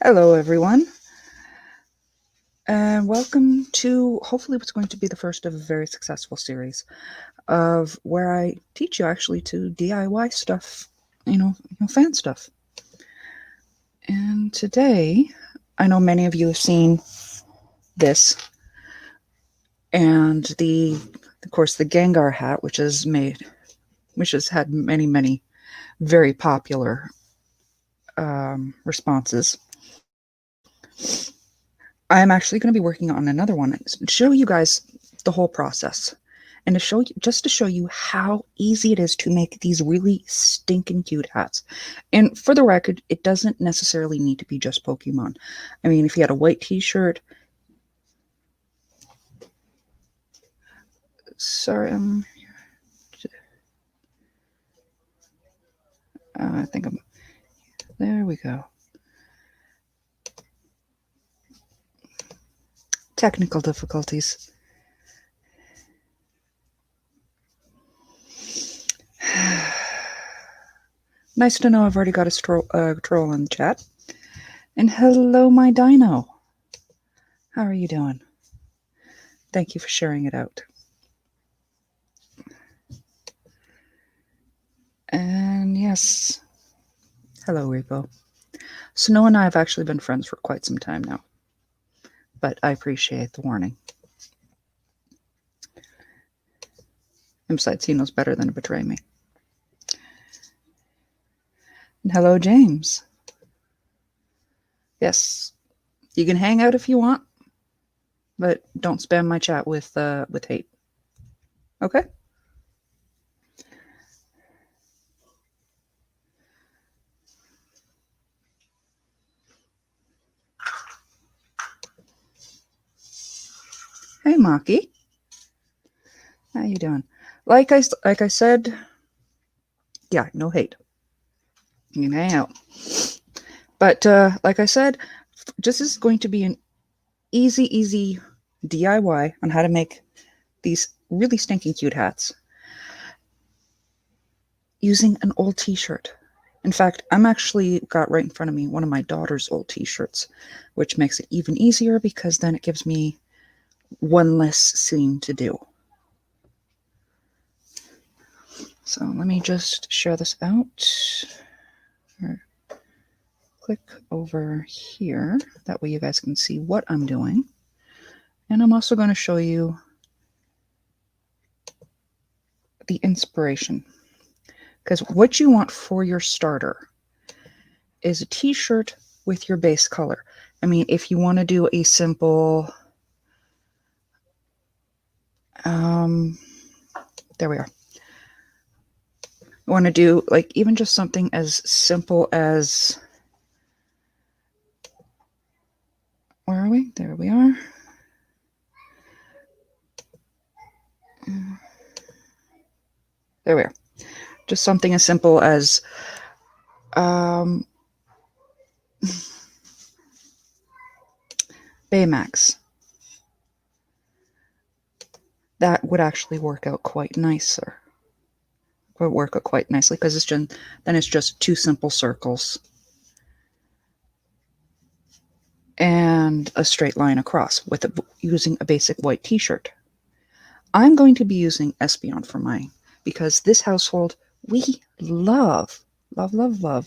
Hello, everyone, and welcome to hopefully what's going to be the first of a very successful series of where I teach you actually to DIY stuff, fan stuff. And today, I know many of you have seen this, and of course, the Gengar hat, which has had many very popular responses. I'm actually going to be working on another one to show you guys the whole process and to show you how easy it is to make these really stinking cute hats. And for the record, it doesn't necessarily need to be just Pokemon. I mean, if you had a white t-shirt, sorry, I think I'm, there we go. Technical difficulties. Nice to know I've already got a troll in the chat. And hello, my dino. How are you doing? Thank you for sharing it out. And yes, hello, Repo. Snow and I have actually been friends for quite some time now, but I appreciate the warning. And besides, he knows better than to betray me. And hello, James. Yes, you can hang out if you want, but don't spam my chat with hate. Okay? Hey, Maki. How you doing? Like I said, yeah, no hate. You can hang out. But like I said, this is going to be an easy DIY on how to make these really stinking cute hats using an old t-shirt. In fact, I'm actually got right in front of me one of my daughter's old t-shirts, which makes it even easier because then it gives me one less seam to do. So let me just share this out. Click over here. That way you guys can see what I'm doing. And I'm also going to show you the inspiration. Because what you want for your starter is a t-shirt with your base color. I mean, if you want to do a simple, there we are. You want to do like even just something as simple as, where are we? There we are. There we are. Just something as simple as Baymax. That would actually work out quite nicer. Would work out quite nicely because then it's just two simple circles and a straight line across with using a basic white t-shirt. I'm going to be using Espeon for mine because this household, we love. And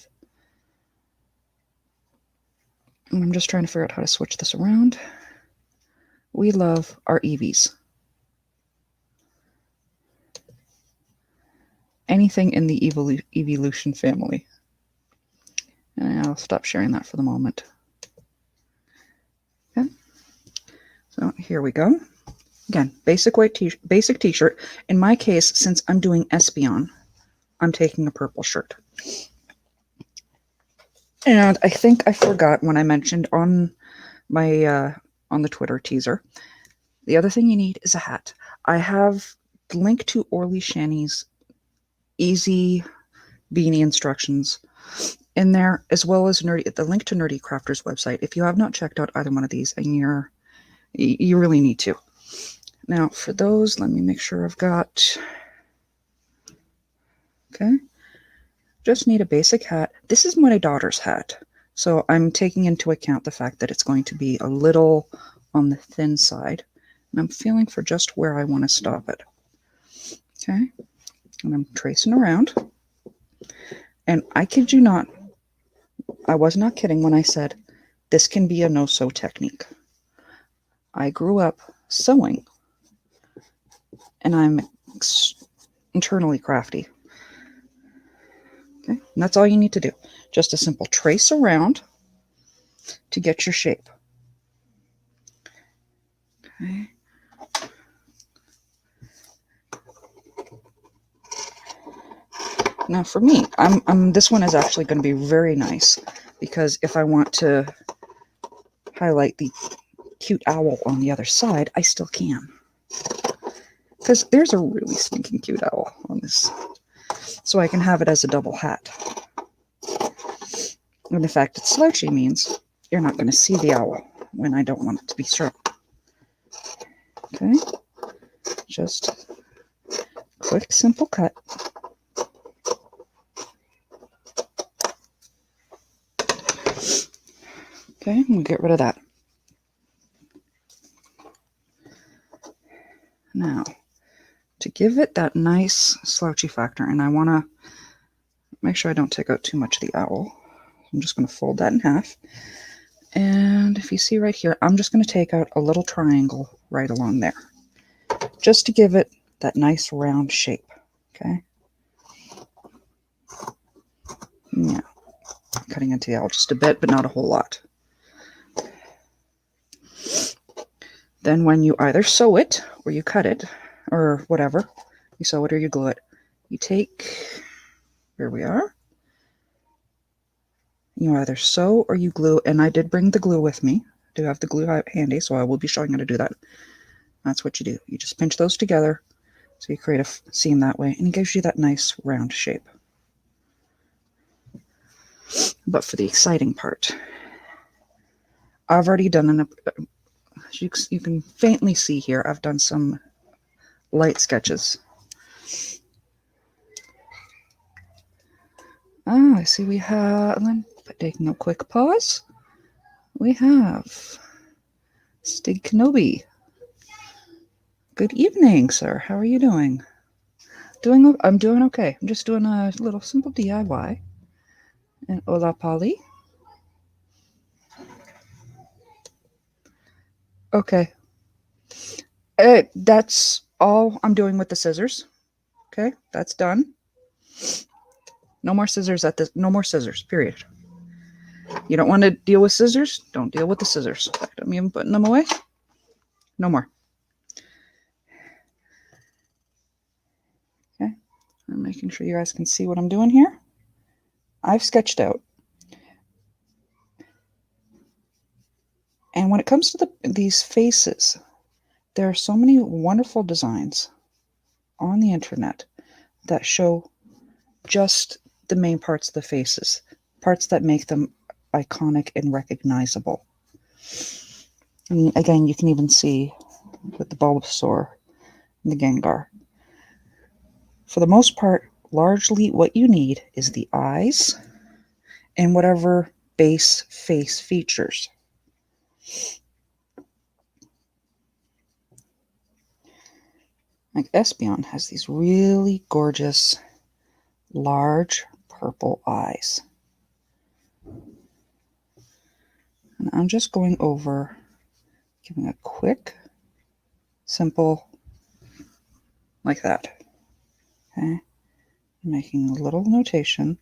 I'm just trying to figure out how to switch this around. We love our Eevees. Anything in the evolution family. And I'll stop sharing that for the moment. Okay. So here we go. Again, basic t-shirt. In my case, since I'm doing Espeon, I'm taking a purple shirt. And I think I forgot when I mentioned on my on the Twitter teaser, the other thing you need is a hat. I have the link to Orly Shani's easy beanie instructions in there, as well as the link to NerdEcrafter's website. If you have not checked out either one of these, and you really need to. Now, for those, let me make sure I've got. Okay. Just need a basic hat. This is my daughter's hat. So I'm taking into account the fact that it's going to be a little on the thin side. And I'm feeling for just where I want to stop it. Okay. And I'm tracing around. And I kid you not, I was not kidding when I said this can be a no-sew technique. I grew up sewing, and I'm internally crafty. Okay, and that's all you need to do. Just a simple trace around to get your shape. Okay. Now for me, this one is actually going to be very nice because if I want to highlight the cute owl on the other side, I still can. Because there's a really stinking cute owl on this. So I can have it as a double hat. And the fact it's slouchy means you're not going to see the owl when I don't want it to be strong. Okay, just quick, simple cut. Okay, we'll get rid of that. Now, to give it that nice slouchy factor, and I want to make sure I don't take out too much of the owl. I'm just going to fold that in half. And if you see right here, I'm just going to take out a little triangle right along there, just to give it that nice round shape. Okay. Yeah. Cutting into the owl just a bit, but not a whole lot. Then when you either sew it or you cut it or whatever, you sew it or you glue it, you take, here we are, you either sew or you glue, and I did bring the glue with me. I do have the glue handy, so I will be showing how to do that. That's what you do. You just pinch those together, so you create a seam that way, and it gives you that nice round shape. But for the exciting part, I've already done you can faintly see here, I've done some light sketches. I see we have, taking a quick pause, we have Stig Kenobi. Good evening, sir. How are you doing? I'm doing okay. I'm just doing a little simple DIY. And hola, Polly. Okay. That's all I'm doing with the scissors. Okay, that's done. No more scissors no more scissors, period. You don't want to deal with scissors? Don't deal with the scissors. I'm even putting them away. No more. Okay, I'm making sure you guys can see what I'm doing here. I've sketched out. And when it comes to these faces, there are so many wonderful designs on the internet that show just the main parts of the faces, parts that make them iconic and recognizable. I mean, again, you can even see with the Bulbasaur and the Gengar. For the most part, largely what you need is the eyes and whatever base face features. Like Espeon has these really gorgeous, large purple eyes. And I'm just going over, giving a quick, simple, like that. Okay? Making a little notation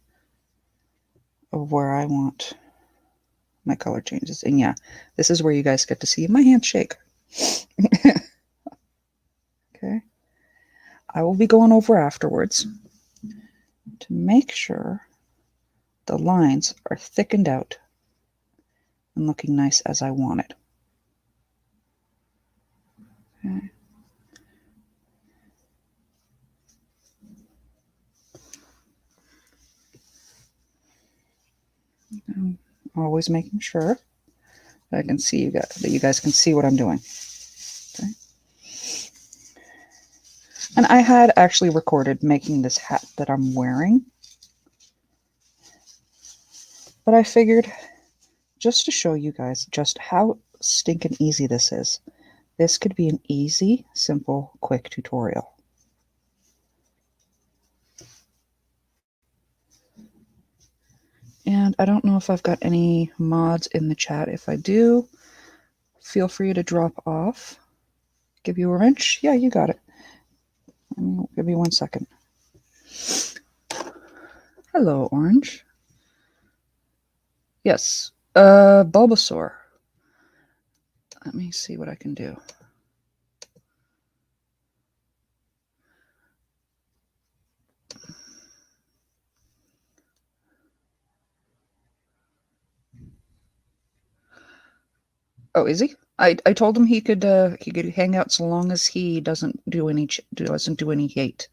of where I want my color changes. And yeah, this is where you guys get to see my handshake. Okay? I will be going over afterwards to make sure the lines are thickened out and looking nice as I want it. Okay. I'm always making sure that I can see that you guys can see what I'm doing. Okay. And I had actually recorded making this hat that I'm wearing, but I figured just to show you guys just how stinking easy this is. This could be an easy, simple, quick tutorial. And I don't know if I've got any mods in the chat. If I do, feel free to drop off. Give you a wrench? Yeah, you got it. Give me 1 second. Hello, Orange. Yes, Bulbasaur. Let me see what I can do. Oh, is he? I told him he could hang out so long as he doesn't do any hate.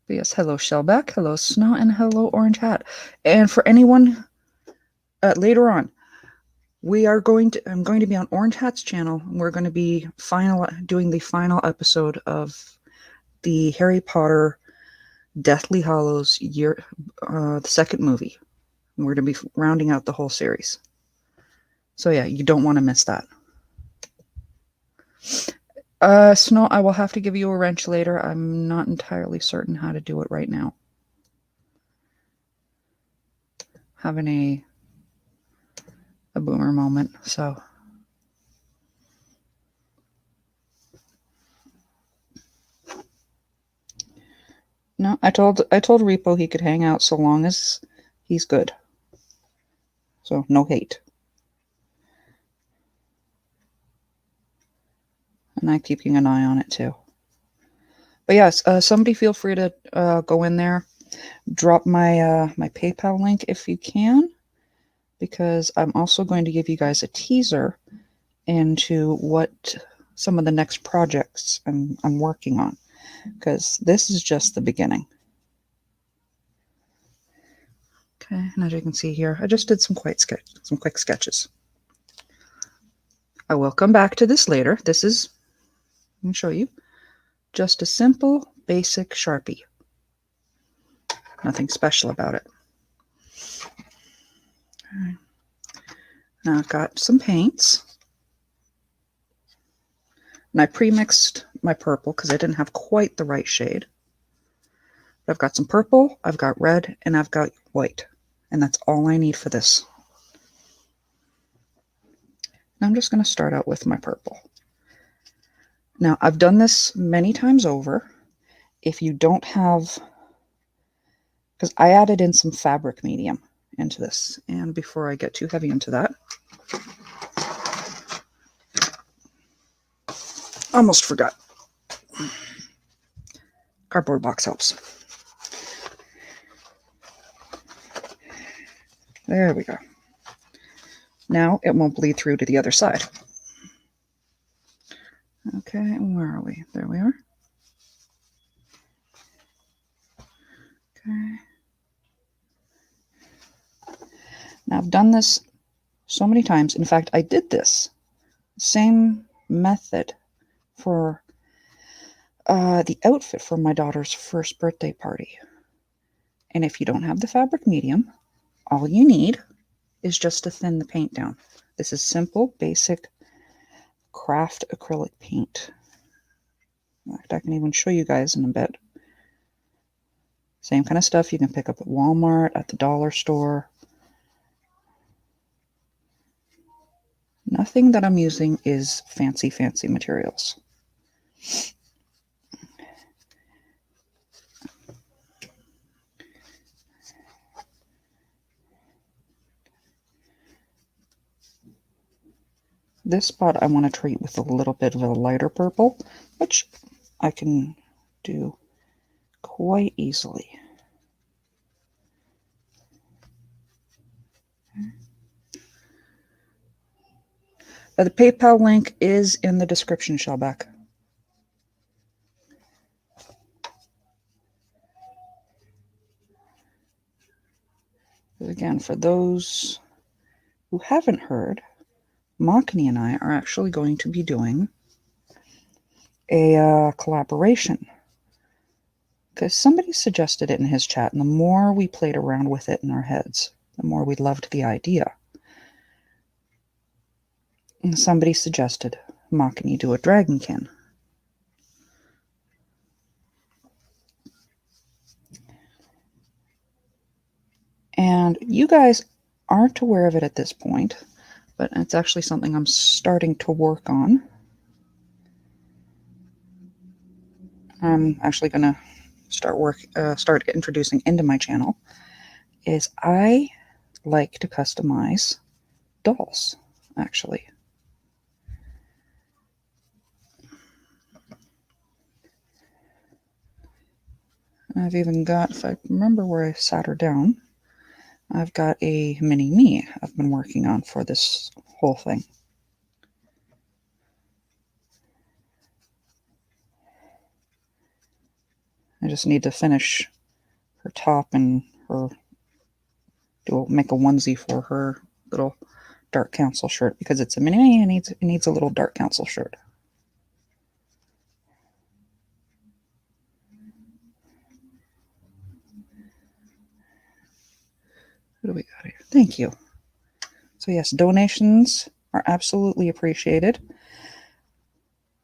But yes, hello Shellback, hello Snot, and hello Orange Hat. And for anyone later on, I'm going to be on Orange Hat's channel, and we're going to be doing the final episode of the Harry Potter Deathly Hallows the second movie. And we're going to be rounding out the whole series. So yeah, you don't want to miss that. Snow, I will have to give you a wrench later. I'm not entirely certain how to do it right now. Having a boomer moment, so. No, I told Repo he could hang out so long as he's good. So no hate. And I'm keeping an eye on it too. But yes, somebody feel free to go in there, drop my my PayPal link if you can, because I'm also going to give you guys a teaser into what some of the next projects I'm working on, because this is just the beginning. Okay, and as you can see here, I just did some quick sketches. I will come back to this later. This is, let me show you, just a simple, basic Sharpie. Nothing special about it. All right. Now I've got some paints. And I pre-mixed my purple because I didn't have quite the right shade. But I've got some purple, I've got red, and I've got white. And that's all I need for this. Now I'm just going to start out with my purple. Now I've done this many times over. If you don't have, because I added in some fabric medium into this. And before I get too heavy into that, almost forgot. Cardboard box helps. There we go. Now it won't bleed through to the other side. Okay, where are we? There we are. Okay. Now I've done this so many times. In fact, I did this same method for the outfit for my daughter's first birthday party. And if you don't have the fabric medium, all you need is just to thin the paint down. This is simple, basic craft acrylic paint. In fact, I can even show you guys in a bit. Same kind of stuff you can pick up at Walmart, at the dollar store. Nothing that I'm using is fancy materials. This spot I want to treat with a little bit of a lighter purple, which I can do quite easily. The PayPal link is in the description, Shellback. Again, for those who haven't heard, Mockney and I are actually going to be doing a collaboration, because somebody suggested it in his chat, and the more we played around with it in our heads, the more we loved the idea. And somebody suggested, Mahogany do a dragonkin. And you guys aren't aware of it at this point, but it's actually something I'm starting to work on. I'm actually going to start introducing into my channel, is I like to customize dolls, actually. I've even got, if I remember where I sat her down, I've got a mini me I've been working on for this whole thing. I just need to finish her top and make a onesie for her little Dark Council shirt, because it's a mini me and it needs a little Dark Council shirt. What do we got here? Thank you. So yes, donations are absolutely appreciated,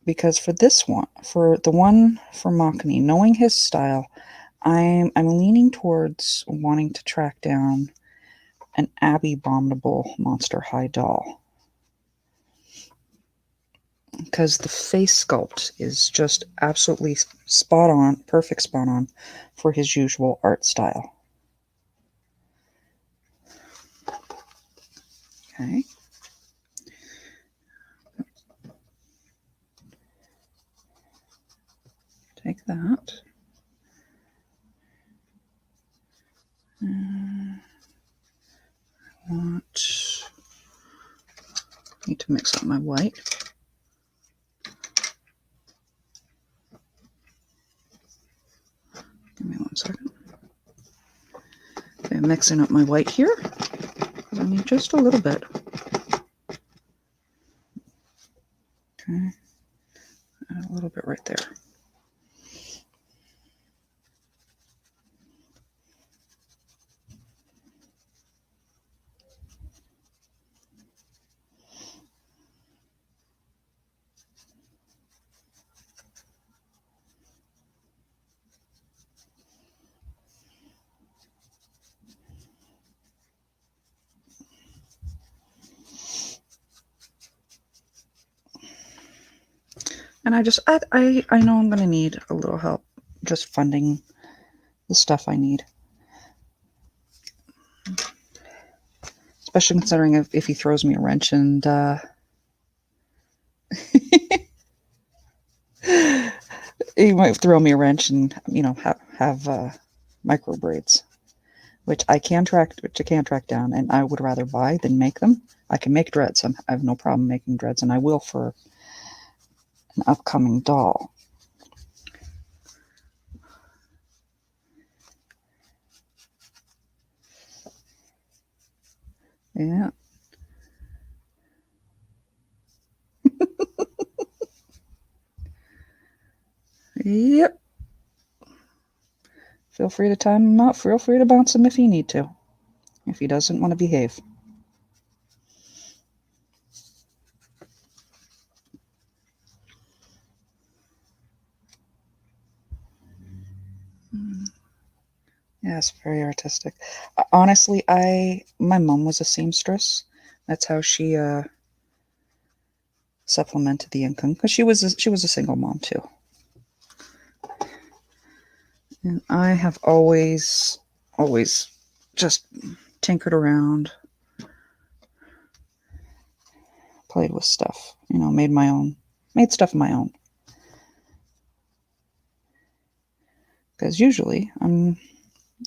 because for this one, for the one for Mahogany, knowing his style, I'm leaning towards wanting to track down an abominable Monster High doll, because the face sculpt is just absolutely spot on, perfect spot on for his usual art style. Okay. Take that. Need to mix up my white. Give me 1 second. Okay, I'm mixing up my white here, because I need just a little bit. Okay, add a little bit right there. And I know I'm going to need a little help just funding the stuff I need. Especially considering if he throws me a wrench and he might throw me a wrench and, have micro braids, which I can track down, and I would rather buy than make them. I can make dreads. I have no problem making dreads, and I will for an upcoming doll. Yeah. Yep. Feel free to time him out. Feel free to bounce him if you need to, if he doesn't want to behave. Yeah, it's very artistic. Honestly, my mom was a seamstress. That's how she supplemented the income, because she was a single mom too. And I have always just tinkered around, played with stuff, made stuff of my own. Because usually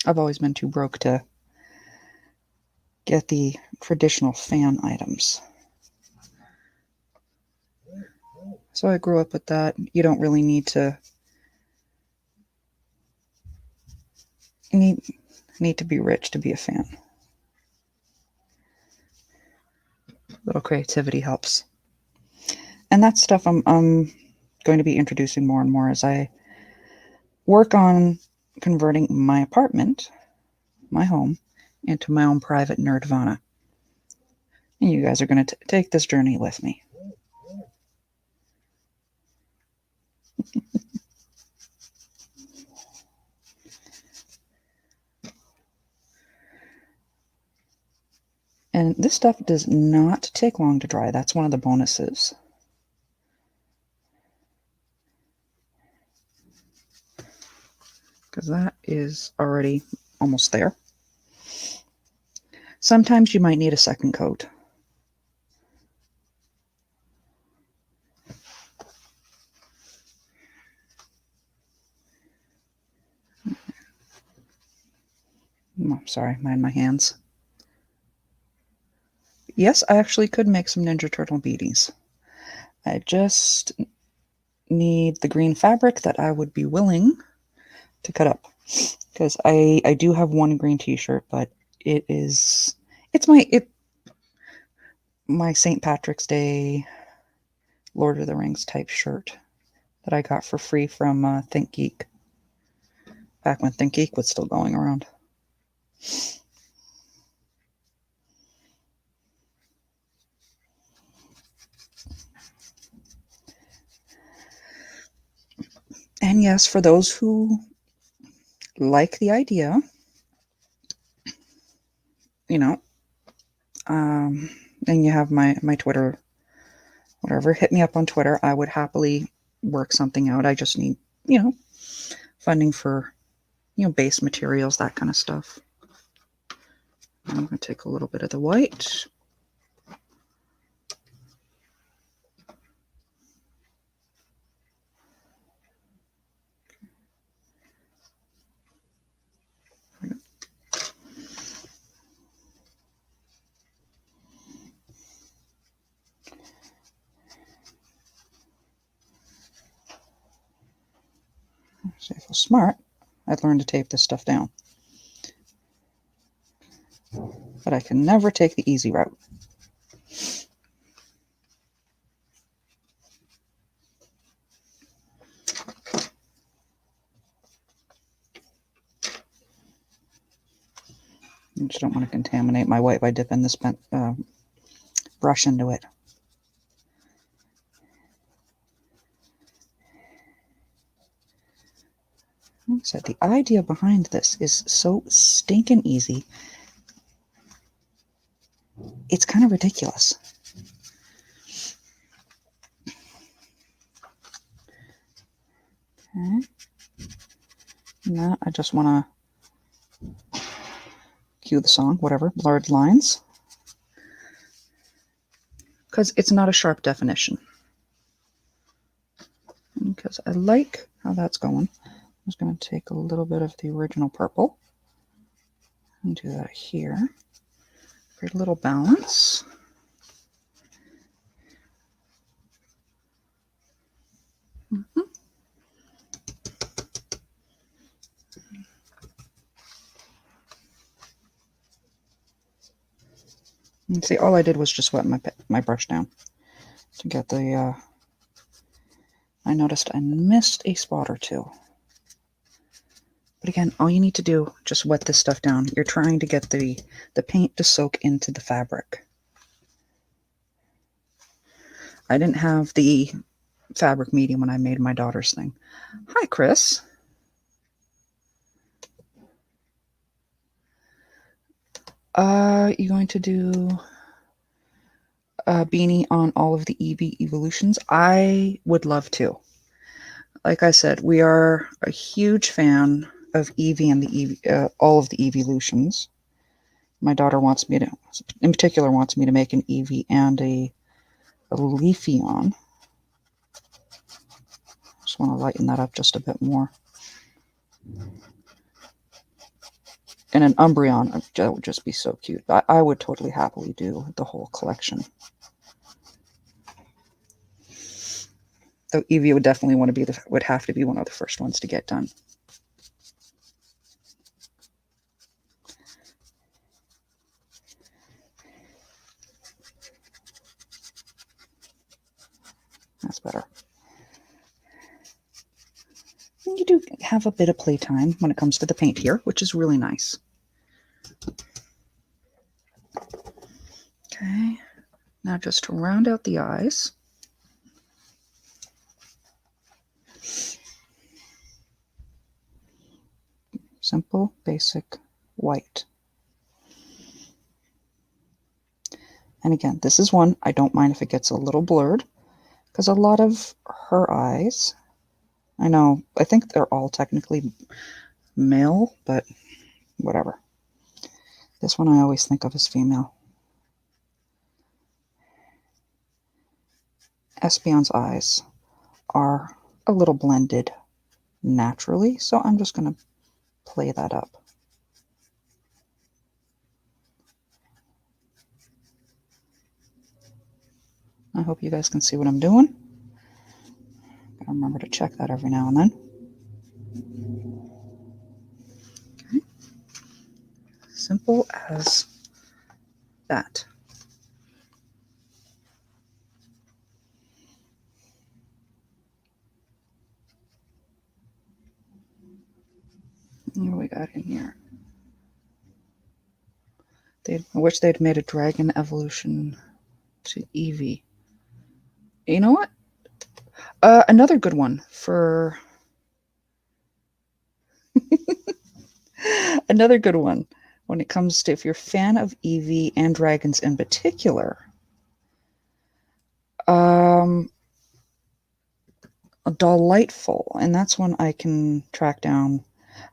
I've always been too broke to get the traditional fan items. So I grew up with that. You don't really need to be rich to be a fan. A little creativity helps. And that stuff I'm going to be introducing more and more as I work on converting my apartment, my home, into my own private nerdvana. And you guys are going to take this journey with me. And this stuff does not take long to dry. That's one of the bonuses. Because that is already almost there. Sometimes you might need a second coat. Oh, sorry, mind my hands. Yes, I actually could make some Ninja Turtle beanies. I just need the green fabric that I would be willing to cut up. Because I do have one green t-shirt, but it's my St. Patrick's Day Lord of the Rings type shirt that I got for free from ThinkGeek. Back when ThinkGeek was still going around. And yes, for those who like the idea, and you have my Twitter, whatever, hit me up on Twitter. I would happily work something out. I just need, funding for, base materials, that kind of stuff. I'm going to take a little bit of the white. So if I was smart, I'd learn to tape this stuff down. But I can never take the easy route. I just don't want to contaminate my white by dipping this brush into it. Like I said, the idea behind this is so stinking easy. It's kind of ridiculous. Okay. Now I just want to cue the song, whatever, blurred lines. Because it's not a sharp definition. Because I like how that's going. I'm just going to take a little bit of the original purple and do that here. Create a little balance. Mm-hmm. And see, all I did was just wet my brush down to get the, I noticed I missed a spot or two. But again, all you need to do, just wet this stuff down. You're trying to get the paint to soak into the fabric. I didn't have the fabric medium when I made my daughter's thing. Hi, Chris. You going to do a beanie on all of the Eevee evolutions? I would love to. Like I said, we are a huge fan of Eevee and the Eevee, all of the evolutions. My daughter wants me to, in particular, wants me to make an Eevee and a Leafeon. Just want to lighten that up just a bit more. And an Umbreon, that would just be so cute. I would totally happily do the whole collection. Though Eevee would definitely would have to be one of the first ones to get done. That's better. And you do have a bit of playtime when it comes to the paint here, which is really nice. Okay, now just to round out the eyes, simple, basic white. And again, this is one I don't mind if it gets a little blurred, because a lot of her eyes, I think they're all technically male, but whatever. This one I always think of as female. Espeon's eyes are a little blended naturally, so I'm just going to play that up. I hope you guys can see what I'm doing. Gotta remember to check that every now and then. Okay. Simple as that. What do we got in here? I wish they'd made a dragon evolution to Eevee. You know what? Another good one for... Another good one when it comes to if you're a fan of Eevee and dragons in particular. Delightful, and that's one I can track down.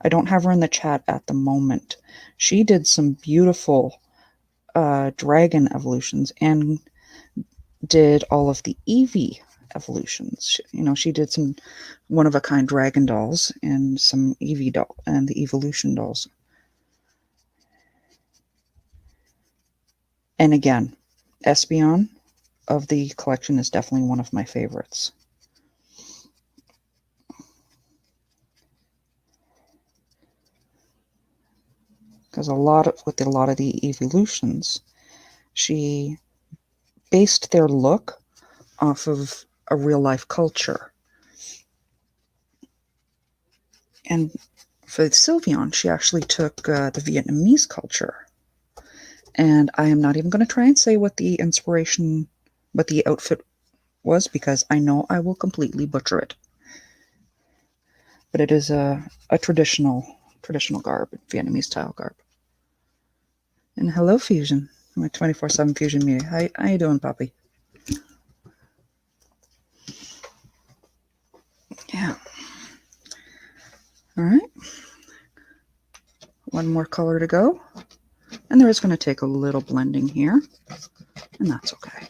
I don't have her in the chat at the moment. She did some beautiful dragon evolutions and did all of the Eevee evolutions. She did some one-of-a-kind dragon dolls and some Eevee doll and the evolution dolls. And again, Espeon of the collection is definitely one of my favorites. Because with a lot of the evolutions, she based their look off of a real life culture. And for Sylveon, she actually took the Vietnamese culture. And I am not even going to try and say what the outfit was, because I know I will completely butcher it. But it is a traditional garb, Vietnamese style garb. And hello, Fusion, my 24/7 Fusion media. How you doing, Poppy? Yeah. All right. One more color to go. And there is going to take a little blending here, and that's okay.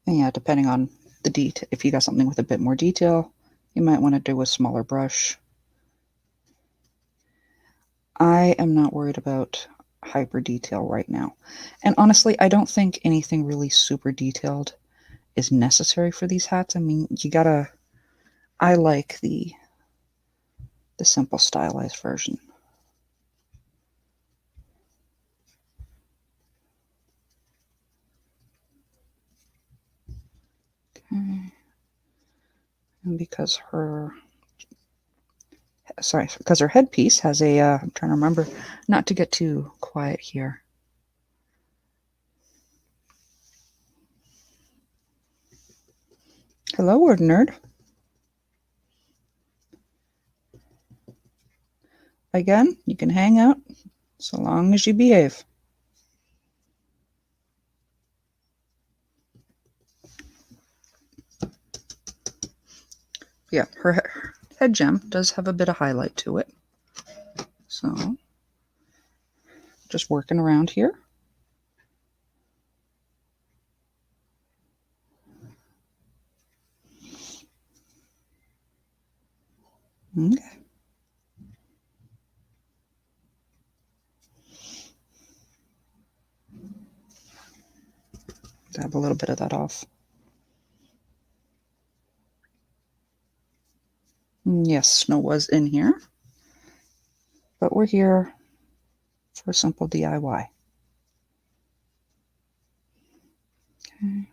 And yeah, depending on the detail, if you got something with a bit more detail, you might want to do a smaller brush. I am not worried about hyper detail right now. And honestly, I don't think anything really super detailed is necessary for these hats. I mean, I like the simple stylized version. Okay. And because her headpiece has I'm trying to remember not to get too quiet here. Hello, word nerd. Again, you can hang out so long as you behave. Yeah, her head gem does have a bit of highlight to it. So, just working around here. Okay. Dab a little bit of that off. Yes, snow was in here, but we're here for a simple DIY. Okay.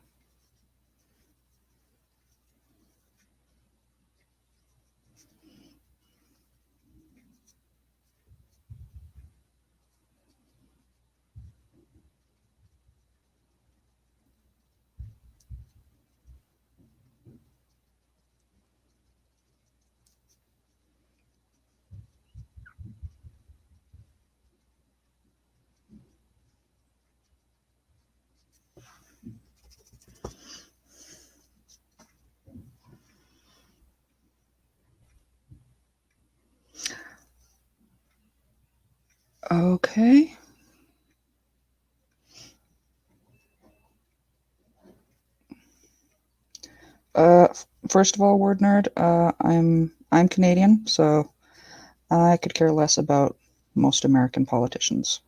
Okay. Uh, First of all, word nerd. I'm Canadian, so I could care less about most American politicians.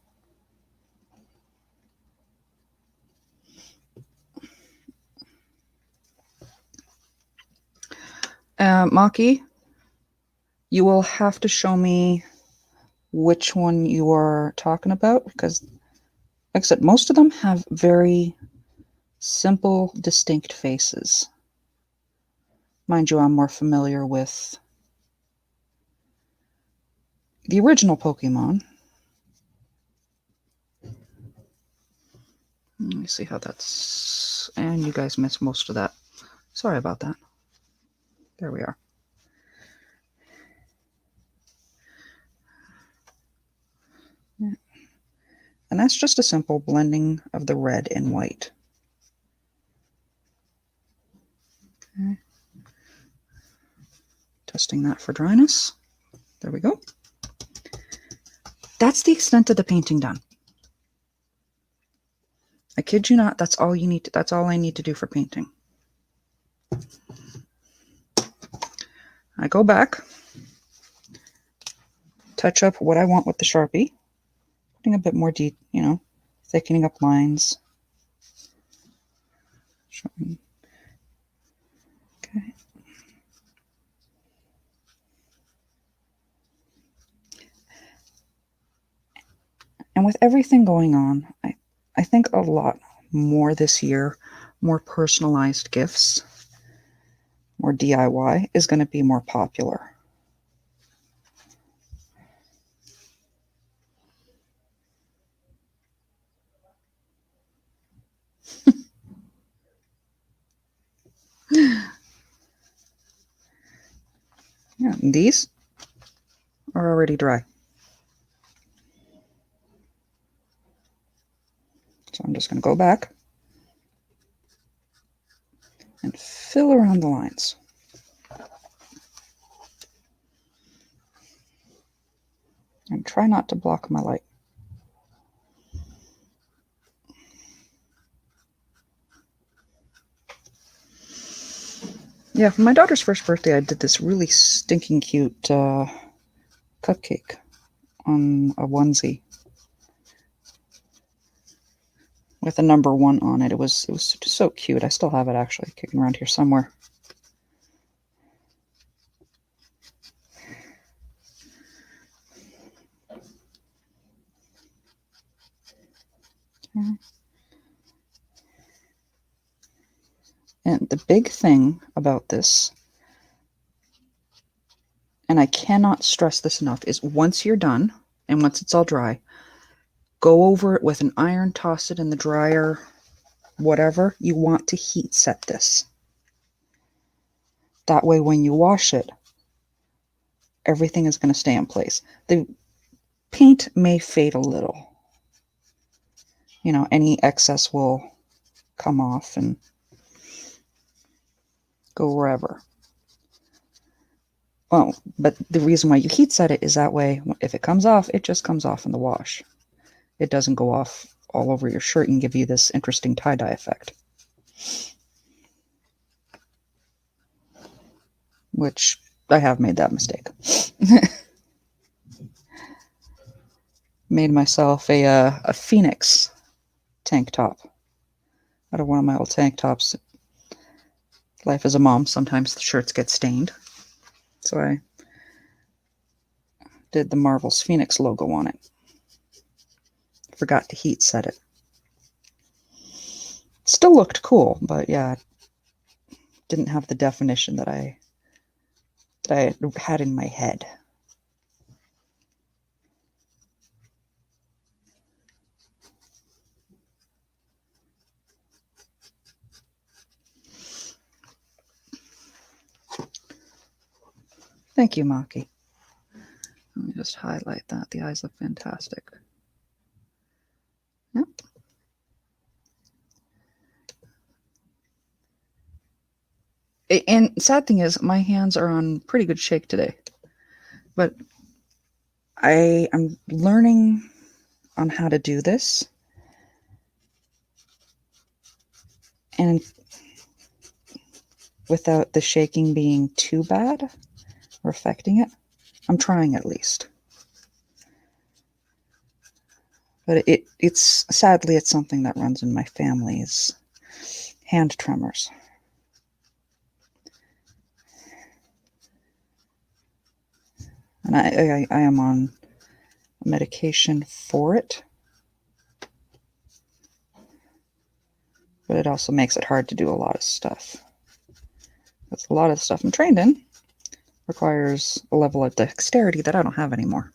Maki, you will have to show me which one you are talking about because, like I said, most of them have very simple, distinct faces. Mind you, I'm more familiar with the original Pokemon. Let me see how that's. And you guys missed most of that. Sorry about that. There we are. Yeah. And that's just a simple blending of the red and white. Okay. Testing that for dryness. There we go. That's the extent of the painting done. I kid you not, that's all you need to, that's all I need to do for painting. I go back, touch up what I want with the Sharpie, putting a bit more deep, thickening up lines. Okay. And with everything going on, I think a lot more this year, more personalized gifts, more DIY is going to be more popular. Yeah, and these are already dry. So I'm just going to go back and fill around the lines. And try not to block my light. Yeah, for my daughter's first birthday, I did this really stinking cute cupcake on a onesie with a number 1 on it. It was so cute. I still have it actually kicking around here somewhere. Okay. And the big thing about this, and I cannot stress this enough, is once you're done and once it's all dry, go over it with an iron, toss it in the dryer, whatever. You want to heat set this. That way when you wash it, everything is going to stay in place. The paint may fade a little. Any excess will come off and go wherever. Well, but the reason why you heat set it is that way, if it comes off, it just comes off in the wash. It doesn't go off all over your shirt and give you this interesting tie-dye effect. Which I have made that mistake. Made myself a Phoenix tank top out of one of my old tank tops. Life as a mom, sometimes the shirts get stained. So I did the Marvel's Phoenix logo on it. Forgot to heat set it. Still looked cool, but yeah, didn't have the definition that I had in my head. Thank you, Maki. Let me just highlight that. The eyes look fantastic. Yep. And sad thing is, my hands are on pretty good shake today. But I am learning on how to do this. And without the shaking being too bad or affecting it. I'm trying at least. But it's sadly it's something that runs in my family's hand tremors. And I am on medication for it. But it also makes it hard to do a lot of stuff. Because a lot of the stuff I'm trained in requires a level of dexterity that I don't have anymore.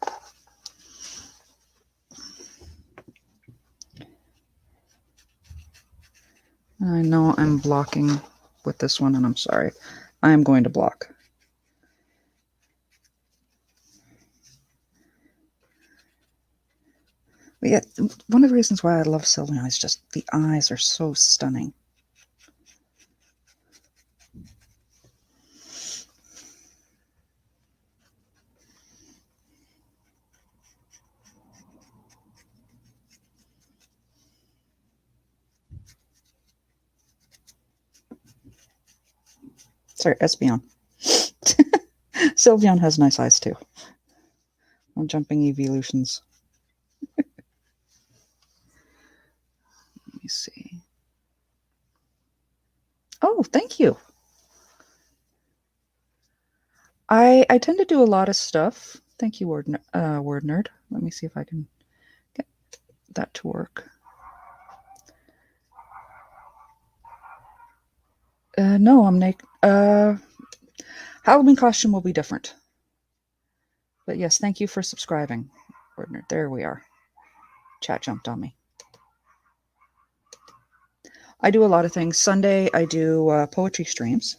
I know I'm blocking with this one, and I'm sorry. I am going to block. But yeah, one of the reasons why I love Sylveon is just the eyes are so stunning. Sorry, Espeon. Sylveon has nice eyes too. I'm jumping evolutions. Let me see. Oh, thank you. I tend to do a lot of stuff. Thank you, Word Nerd. Let me see if I can get that to work. No, I'm naked. Halloween costume will be different. But yes, thank you for subscribing, Word Nerd. There we are. Chat jumped on me. I do a lot of things. Sunday, I do poetry streams,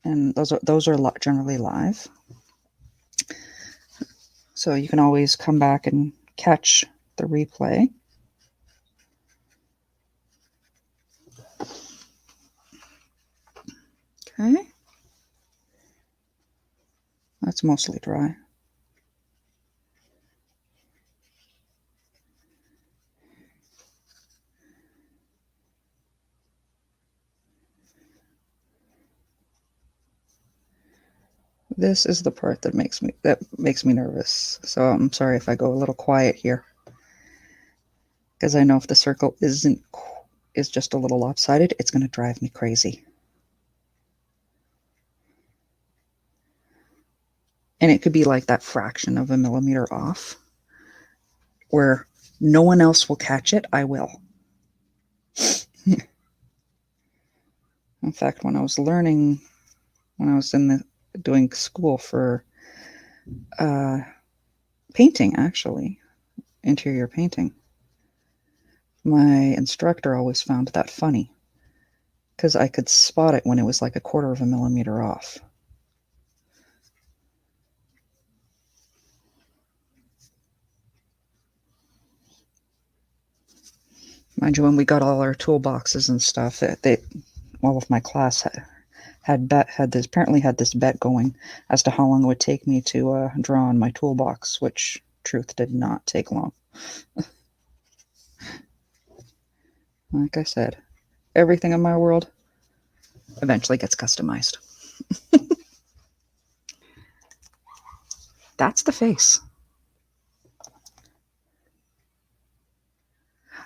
and those are generally live. So you can always come back and catch the replay. Okay. That's mostly dry. This is the part that makes me nervous. So I'm sorry if I go a little quiet here, because I know if the circle is just a little lopsided, it's going to drive me crazy. And it could be like that fraction of a millimeter off, where no one else will catch it. I will. In fact, when I was doing school for painting, actually, interior painting, my instructor always found that funny, because I could spot it when it was like a quarter of a millimeter off. Mind you, when we got all our toolboxes and stuff, all of my class apparently had this bet going as to how long it would take me to draw on my toolbox, which, truth, did not take long. Like I said, everything in my world eventually gets customized. That's the face.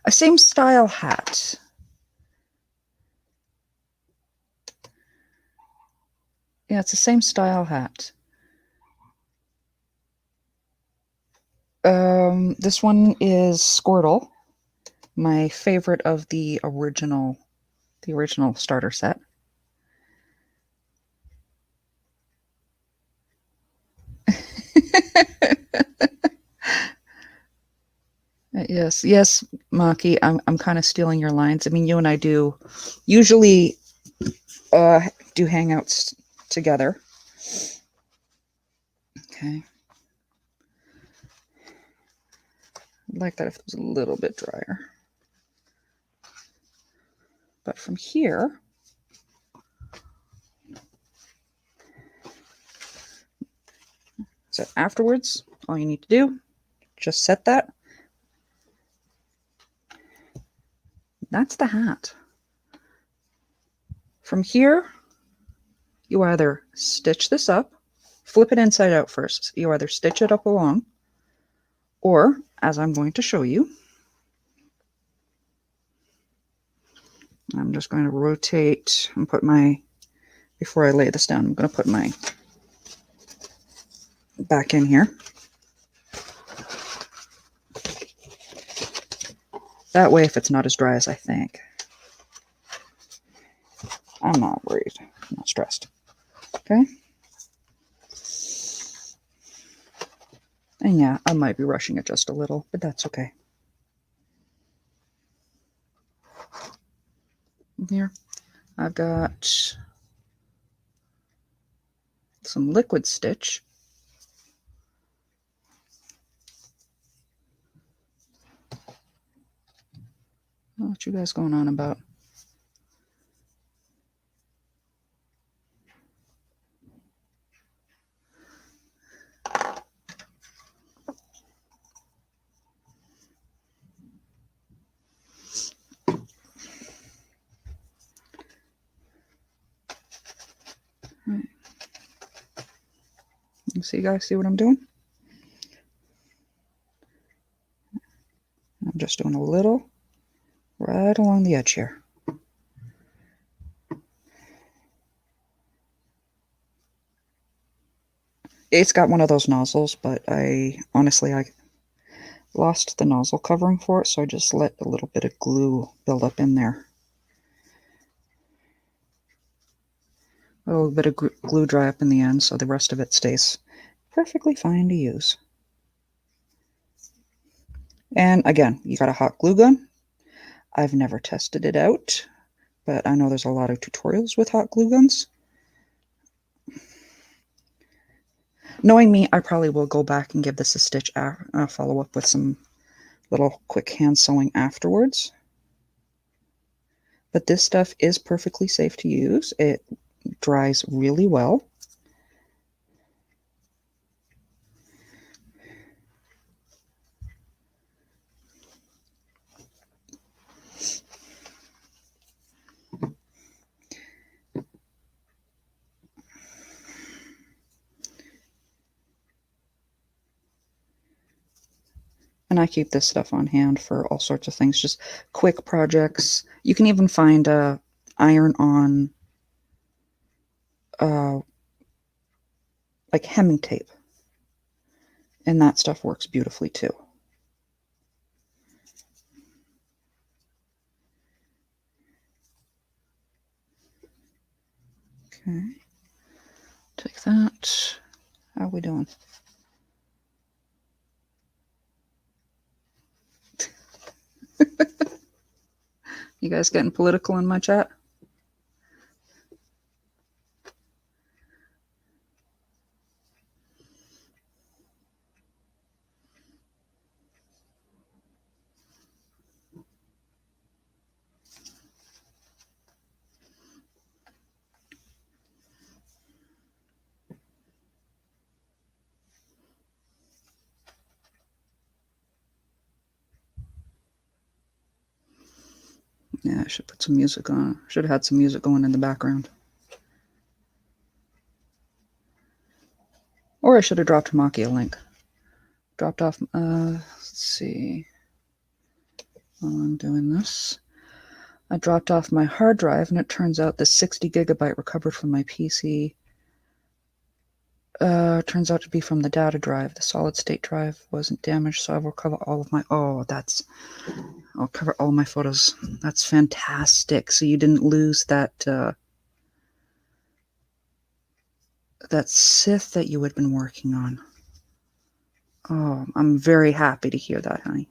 A same style hat. Yeah, it's the same style hat. This one is Squirtle, my favorite of the original starter set. Yes, yes, Maki, I'm kind of stealing your lines. I mean, you and I do usually uh do hangouts together. Okay. I'd like that if it was a little bit drier. But from here, so afterwards, all you need to do, just set that. That's the hat. From here, you either stitch this up, flip it inside out first. You either stitch it up along, or, as I'm going to show you, I'm just going to rotate and put my, before I lay this down, I'm going to put my back in here. That way, if it's not as dry as I think, I'm not worried. I'm not stressed. Okay? And yeah, I might be rushing it just a little, but that's okay. Here, I've got some liquid stitch. What you guys going on about? Right. You see, guys, see what I'm doing? I'm just doing a little right along the edge here. It's got one of those nozzles, but I lost the nozzle covering for it, so I just let a little bit of glue build up in there. A little bit of glue dry up in the end, so the rest of it stays perfectly fine to use. And again, you got a hot glue gun. I've never tested it out, but I know there's a lot of tutorials with hot glue guns. Knowing me, I probably will go back and give this a stitch, follow up with some little quick hand sewing afterwards. But this stuff is perfectly safe to use. It dries really well. And I keep this stuff on hand for all sorts of things, just quick projects. You can even find iron-on like hemming tape, and that stuff works beautifully too. Okay, take that. How are we doing? You guys getting political in my chat? Yeah, I should put some music on. Should have had some music going in the background. Or I should have dropped Maki a link. Dropped off, let's see. While I'm doing this, I dropped off my hard drive, and it turns out the 60 gigabyte recovered from my PC Turns out to be from the data drive. The solid state drive wasn't damaged, so I will cover all of my. I'll cover all my photos. That's fantastic. So you didn't lose that that Sith that you had been working on. Oh, I'm very happy to hear that, honey.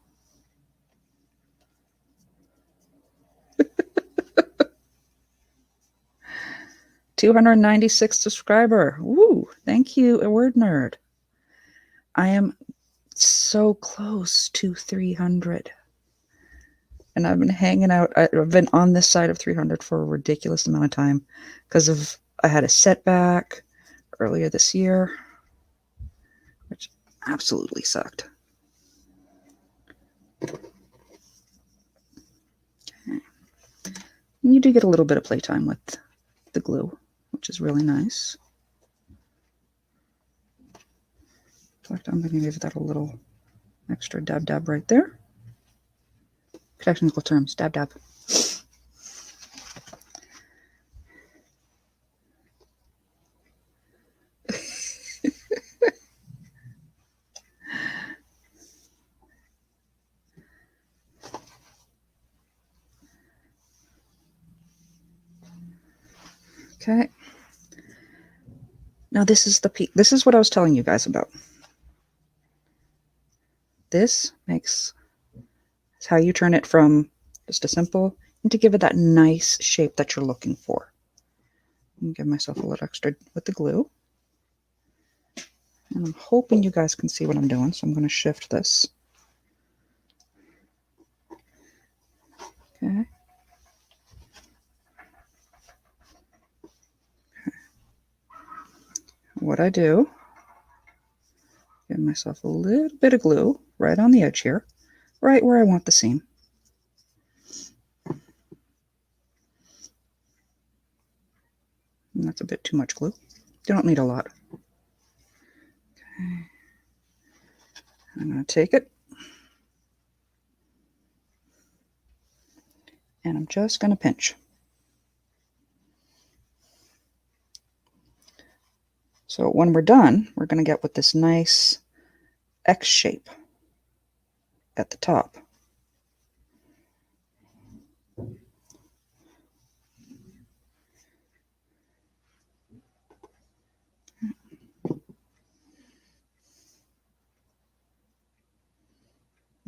$296 subscriber. Woo! Thank you, a word nerd. I am so close to 300. And I've been hanging out. I've been on this side of 300 for a ridiculous amount of time because I had a setback earlier this year, which absolutely sucked. Okay. You do get a little bit of playtime with the glue, which is really nice. In fact, I'm going to give that a little extra dab right there. Technical terms, dab. Okay. Now this is the peak. This is what I was telling you guys about. This makes it's how you turn it from just a simple and to give it that nice shape that you're looking for. I'm give myself a little extra with the glue. And I'm hoping you guys can see what I'm doing, so I'm going to shift this. Okay. What I do, give myself a little bit of glue right on the edge here, right where I want the seam. And that's a bit too much glue. You don't need a lot. Okay. I'm going to take it, and I'm just going to pinch. So when we're done, we're going to get with this nice X shape at the top.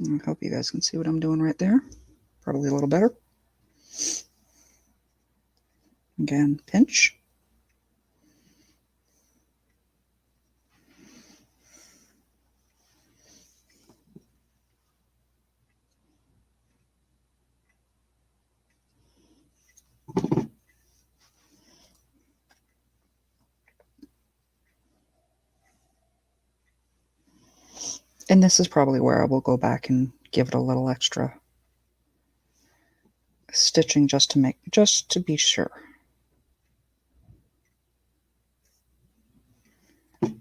I hope you guys can see what I'm doing right there. Probably a little better. Again, pinch. And this is probably where I will go back and give it a little extra stitching just to be sure. Okay.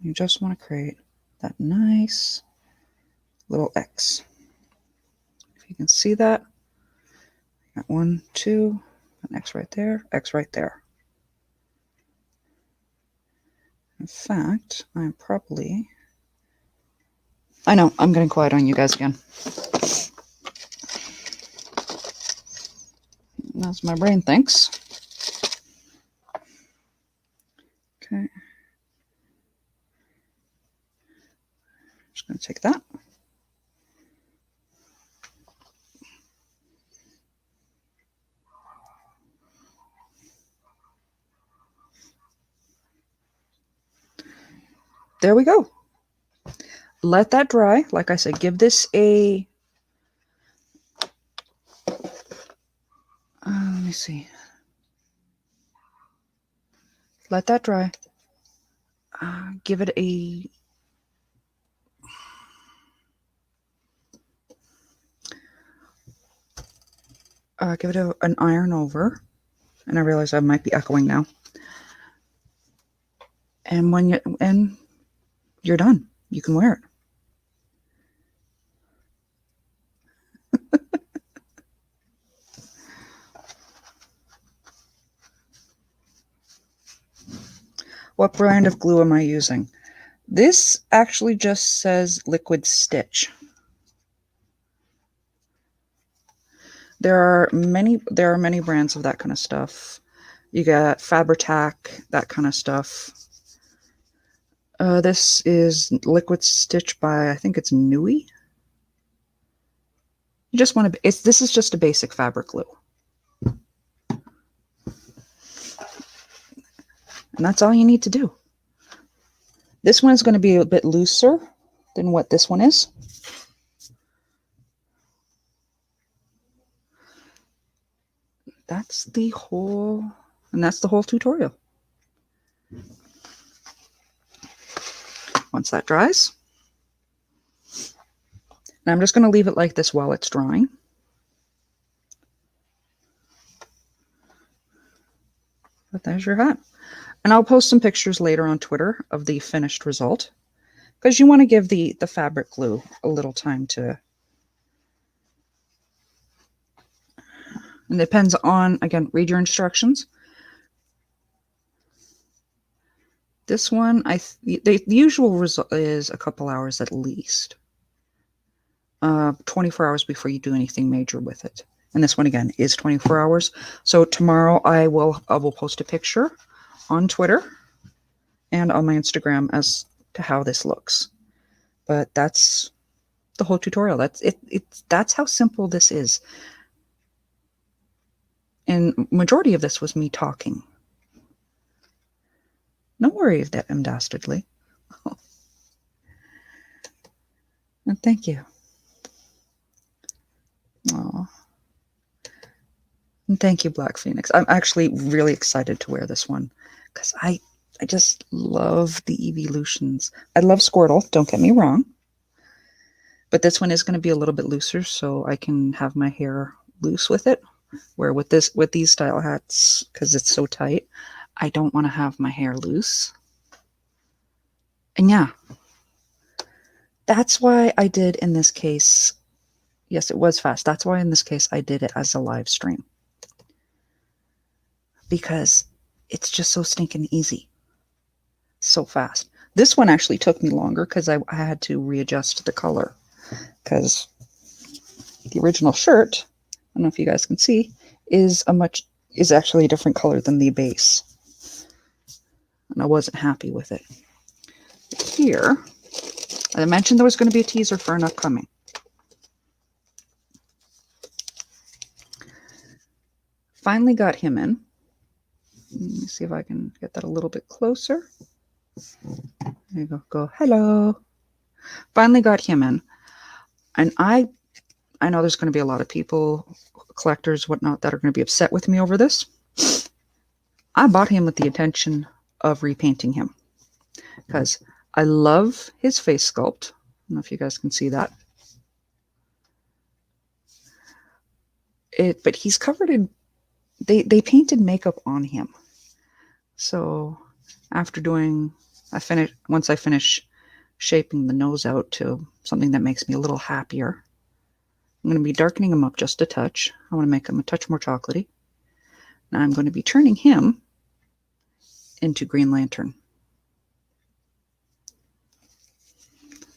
You just want to create that nice little X. If you can see that, got 1, 2, an X right there, X right there. In fact, I know, I'm getting quiet on you guys again. That's my brain thinks. Okay. Just going to take that. There we go. Let that dry. Like I said, give this a... let me see. Let that dry. Give it a... give it an iron over. And I realize I might be echoing now. And when you're done, you can wear it. What brand of glue am I using? This actually just says Liquid Stitch. There are many brands of that kind of stuff. You got Fabri-Tac, that kind of stuff. This is Liquid Stitch by, I think it's Nui. You just want to, this is just a basic fabric glue. And that's all you need to do. This one is going to be a bit looser than what this one is. That's the whole tutorial. Once that dries, and I'm just going to leave it like this while it's drying. But there's your hat. And I'll post some pictures later on Twitter of the finished result, because you want to give the fabric glue a little time to. And it depends on, again, read your instructions. This one, the usual result is a couple hours at least. 24 hours before you do anything major with it. And this one, again, is 24 hours. So tomorrow I will post a picture on Twitter and on my Instagram as to how this looks. But that's the whole tutorial. That's how simple this is. And majority of this was me talking. No worries, dastardly. And thank you. Oh, and thank you, Black Phoenix. I'm actually really excited to wear this one because I just love the evolutions. I love Squirtle, don't get me wrong. But this one is going to be a little bit looser, so I can have my hair loose with it. Where with these style hats, because it's so tight, I don't want to have my hair loose. And yeah, that's why I did in this case. Yes, it was fast. That's why in this case I did it as a live stream. Because it's just so stinking easy. So fast. This one actually took me longer because I had to readjust the color. Because the original shirt, I don't know if you guys can see, is actually a different color than the base. And I wasn't happy with it. Here, I mentioned there was going to be a teaser for an upcoming. Finally got him in. Let me see if I can get that a little bit closer. There you go. Go, hello. Finally got him in. And I know there's going to be a lot of people, collectors, whatnot, that are going to be upset with me over this. I bought him with the intention of repainting him. Because I love his face sculpt. I don't know if you guys can see that. But he's covered in... They painted makeup on him. So after once I finish shaping the nose out to something that makes me a little happier, I'm going to be darkening him up just a touch. I want to make him a touch more chocolatey. Now I'm going to be turning him into Green Lantern.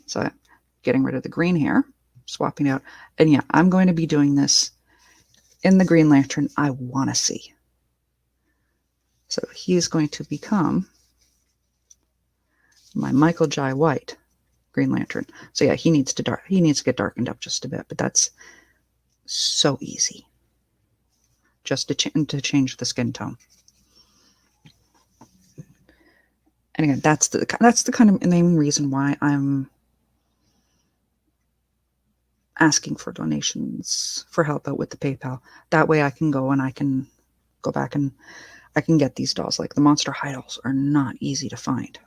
So getting rid of the green hair, swapping out. And yeah, I'm going to be doing this in the Green Lantern I want to see. So he is going to become my Michael Jai White Green Lantern. So yeah, he needs to get darkened up just a bit, but that's so easy. Just to change the skin tone. And again, that's the kind of main reason why I'm asking for donations for help out with the PayPal. That way I can go and I can go back and I can get these dolls. Like the Monster High dolls are not easy to find.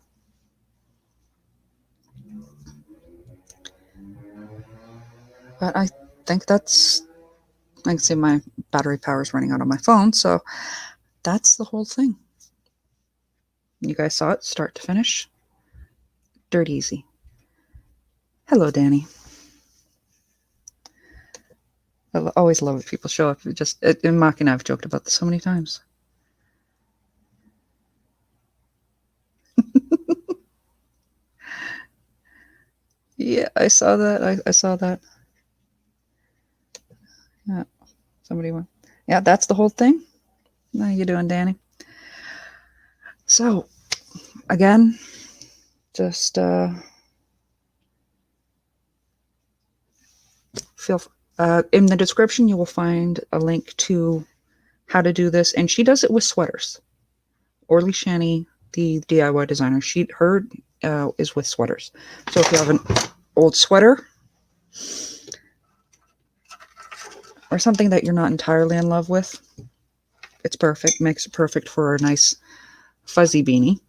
But I think that's, I can see my battery power is running out on my phone, so that's the whole thing. You guys saw it start to finish. Dirt easy. Hello, Danny. I always love it. People show up. Just in Maki and I've joked about this so many times. Yeah, I saw that. I saw that. Yeah, somebody went. Yeah, that's the whole thing. How you doing, Danny? So, again, just feel in the description you will find a link to how to do this, and she does it with sweaters. Orly Shani, the DIY designer, her is with sweaters. So if you have an old sweater or something that you're not entirely in love with, it's perfect. Makes it perfect for a nice fuzzy beanie.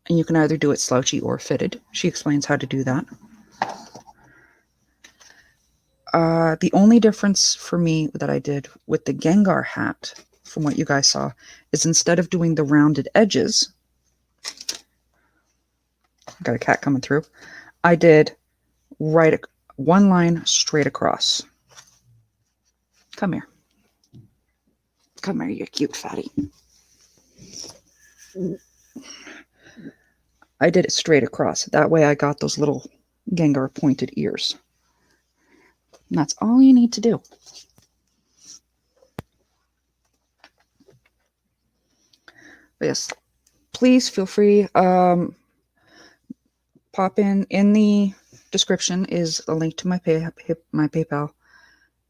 And you can either do it slouchy or fitted. She explains how to do that. The only difference for me that I did with the Gengar hat, from what you guys saw, is instead of doing the rounded edges, got a cat coming through, I did one line straight across. Come here. Come here, you cute fatty. I did it straight across. That way I got those little Gengar pointed ears. And that's all you need to do. But yes, please feel free. Pop in the description is a link to my PayPal.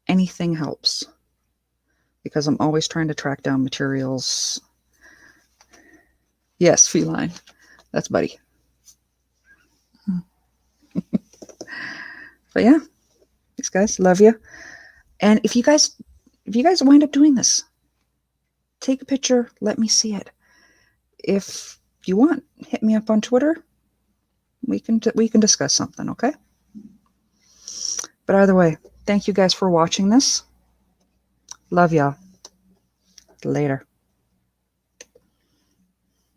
Anything helps, because I'm always trying to track down materials. Yes, feline. That's Buddy. But yeah, thanks guys. Love you. And if you guys wind up doing this, take a picture. Let me see it. If you want, hit me up on Twitter. We can discuss something, okay? But either way, thank you guys for watching this. Love y'all. Later.